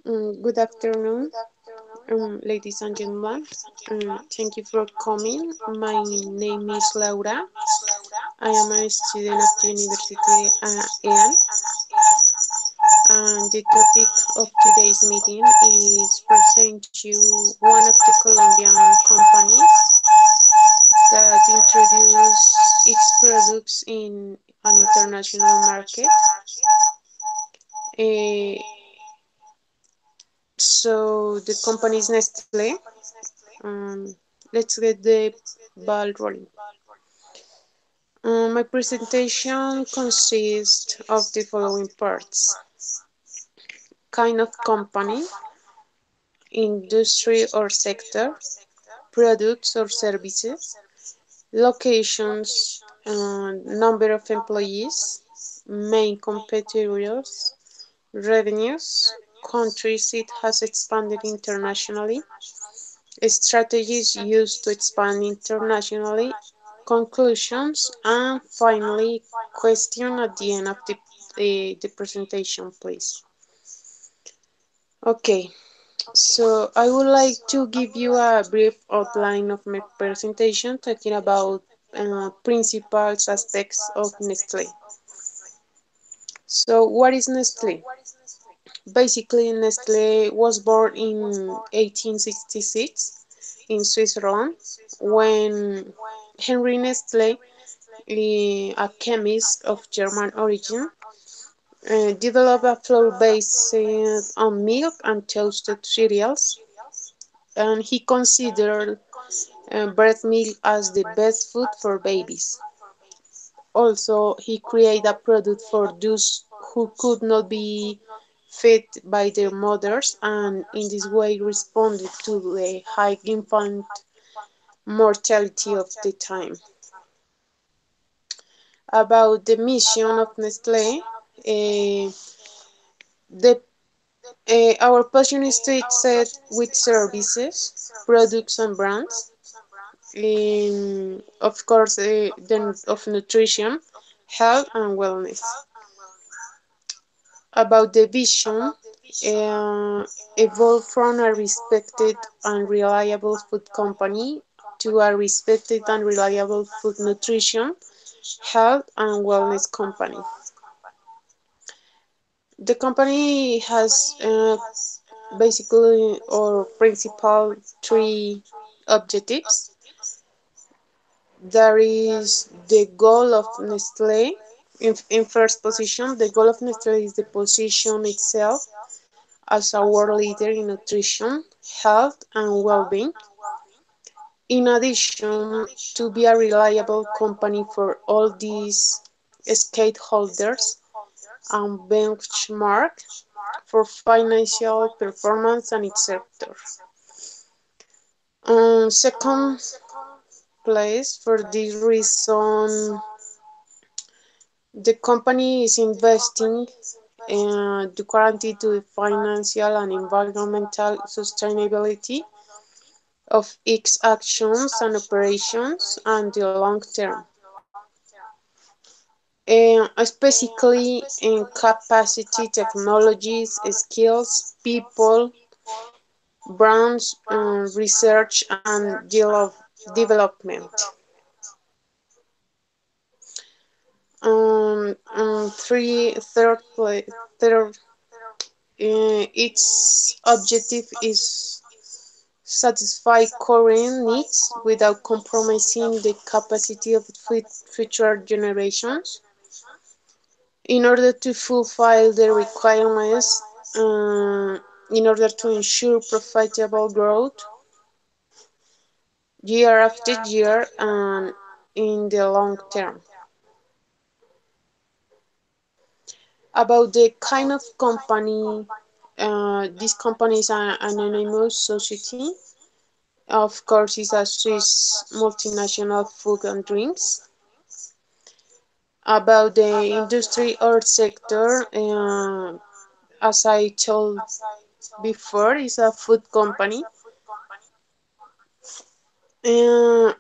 Good afternoon, ladies and gentlemen. Thank you for coming. My name is Laura. I am a student of the University EAN, and the topic of today's meeting is present you one of the Colombian companies that introduce its products in an international market. Eh, the company is Nestle. Um, let's get the ball rolling. My presentation consists of the following parts: kind of company, industry or sector, products or services, locations, number of employees, main competitors, revenues, countries it has expanded internationally, strategies used to expand internationally, conclusions, and finally, question at the end of the presentation, please. Okay, so I would like to give you a brief outline of my presentation talking about principal aspects of Nestle. So, what is Nestle? Basically, Nestle was born in 1866 in Switzerland when Henry Nestle, a chemist of German origin, developed a flour based on milk and toasted cereals, and he considered bread milk as the best food for babies. Also, he created a product for those who could not be fed by their mothers and in this way responded to the high infant mortality of the time. About the mission of Nestle, the our passion is to excel with services, products, and brands. Of course, then of nutrition, health, and wellness. About the vision, evolve from a respected and reliable food company to a respected and reliable food nutrition, health, and wellness company. The company has basically or principal three objectives. There is the goal of Nestle. In first position, the goal of Nestle is the position itself as a world leader in nutrition, health, and well-being. In addition, to be a reliable company for all these stakeholders and benchmark for financial performance and its sector. Second place, for this reason, the company is investing to guarantee to the financial and environmental sustainability of its actions and operations and the long term. Specifically in capacity, technologies, skills, people, brands, research, and development. Third, its objective is satisfy current needs without compromising the capacity of future generations. In order to fulfill the requirements, in order to ensure profitable growth year after year and in the long term. About the kind of company, this company is an anonymous society. Of course, it's a Swiss multinational food and drinks. About the industry or sector, as I told before, it's a food company. Uh,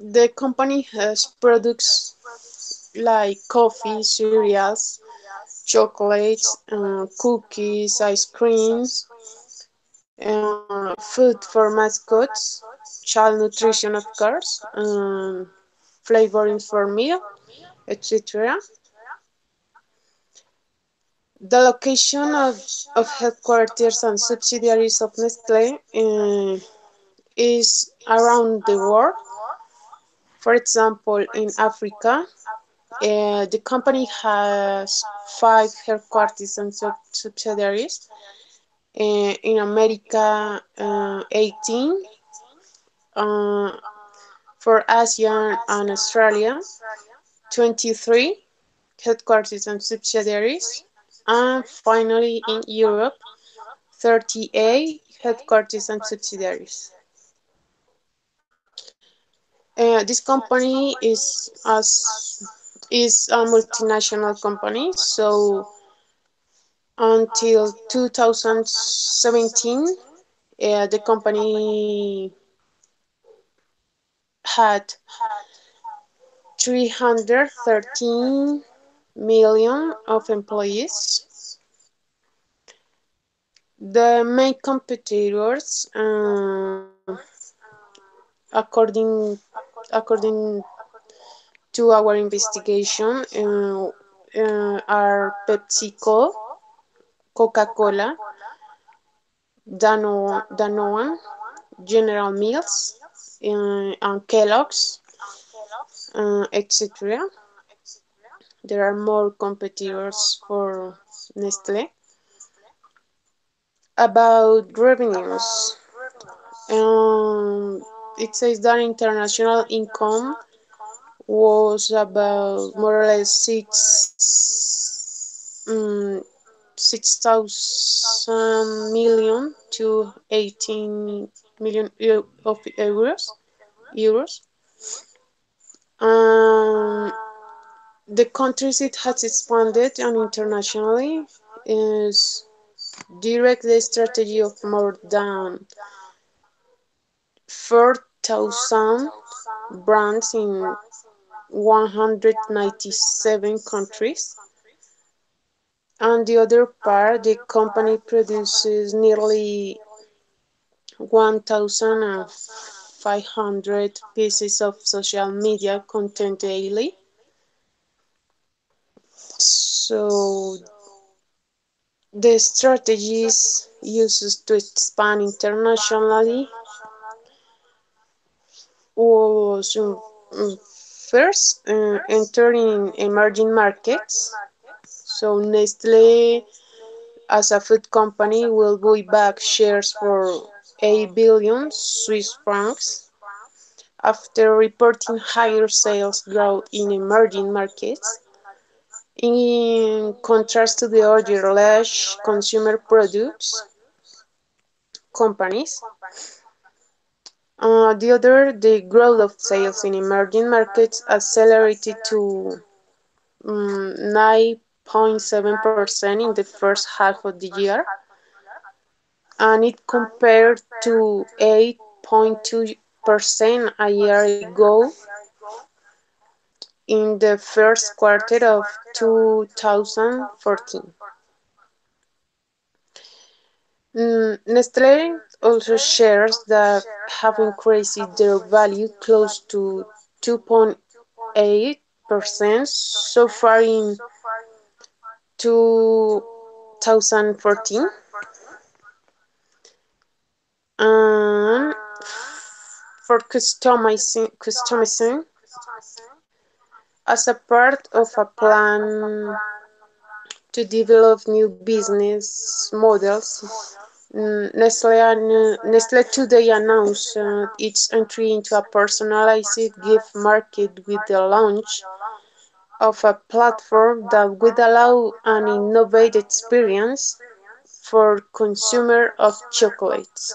the company has products like coffee, cereals, chocolates, cookies, ice creams, food for mascots, child nutrition, of course, flavoring for meal, etc. The location of headquarters and subsidiaries of Nestle is around the world. For example, in Africa, the company has five headquarters and subsidiaries. In America, 18. Uh, for Asia and Australia, 23 headquarters and subsidiaries. And finally, in Europe, 38 headquarters and subsidiaries. This company is a multinational company, so until 2017, the company had 313 million of employees. The main competitors, according according to our investigation, are PepsiCo, Coca-Cola, Danone, General Mills, and Kellogg's, etc. There are more competitors for Nestle. About revenues, it says that international income was about more or less 6,000 million to 18 million of euros. Um, the countries it has expanded and internationally is direct the strategy of more than 4,000 brands in 197 countries. On the other part, the company produces nearly 1,500 pieces of social media content daily. So the strategies used to expand internationally was first entering emerging markets. So Nestle, as a food company, will buy back shares for 8 billion Swiss francs after reporting higher sales growth in emerging markets. In contrast to the other large consumer products companies, the growth of sales in emerging markets accelerated to 9.7% in the first half of the year, and it compared to 8.2% a year ago in the first quarter of 2014. Nestle also shares that have increased their value close to 2.8% so far in 2014. And for customizing as a part of a plan to develop new business models, Nestle today announced its entry into a personalized gift market with the launch of a platform that would allow an innovative experience for consumer of chocolates.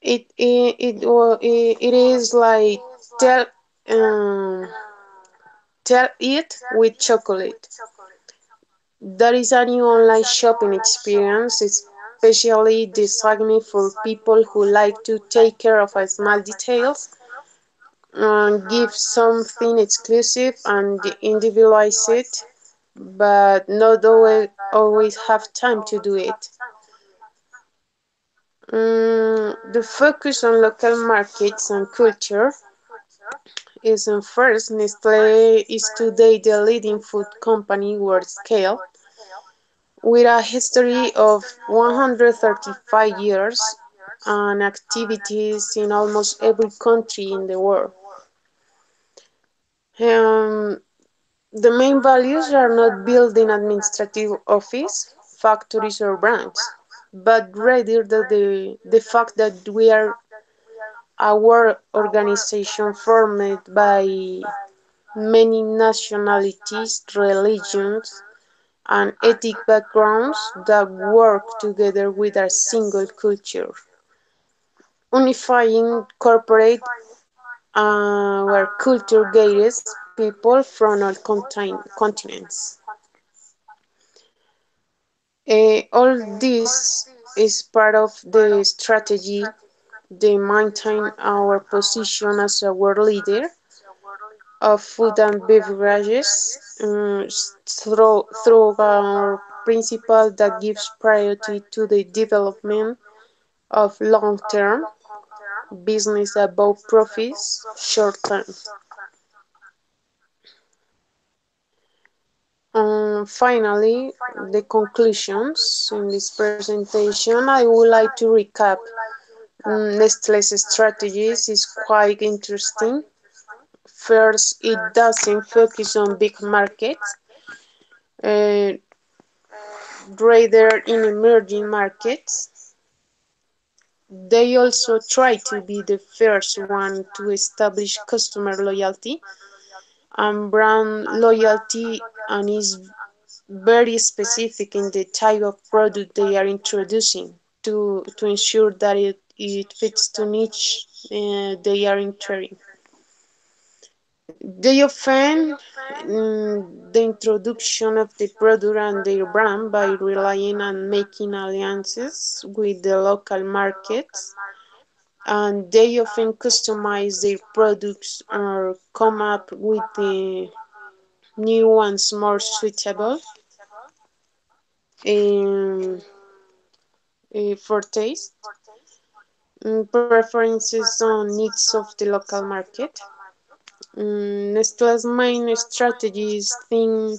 It is like tell um, tell it with chocolate. That is a new online shopping experience, especially designed for people who like to take care of small details and give something exclusive and individualized but not always have time to do it. The focus on local markets and culture is in first. Nestle is today the leading food company world scale, with a history of 135 years and activities in almost every country in the world. Um, the main values are not building administrative office, factories, or brands, but rather the fact that we are a world organization formed by many nationalities, religions, and ethnic backgrounds that work together with a single culture, unifying corporate where culture guides people from all continents. All this is part of the strategy to maintain our position as a world leader of food and beverages through our principle that gives priority to the development of long-term business above profits short-term. Finally, the conclusions in this presentation, I would like to recap. Nestle's strategies is quite interesting. First, it doesn't focus on big markets, uh, rather in emerging markets. They also try to be the first one to establish customer loyalty and brand loyalty, and is very specific in the type of product they are introducing to ensure that it fits to niche they are entering. They often the introduction of the product and their brand by relying on making alliances with the local markets, and they often customize their products or come up with the new ones more suitable um, for taste, preferences on needs of the local market. Nestle's main strategy is think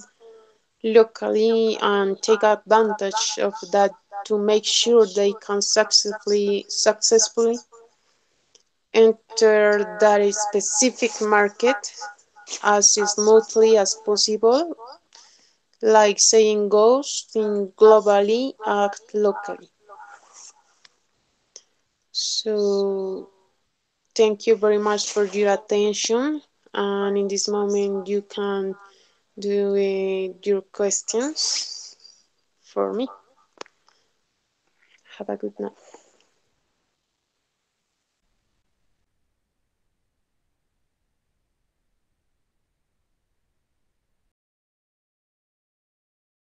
locally and take advantage of that to make sure they can successfully enter that specific market as smoothly as possible, like saying goes, think globally, act locally. So thank you very much for your attention, and in this moment you can do your questions for me. Have a good night.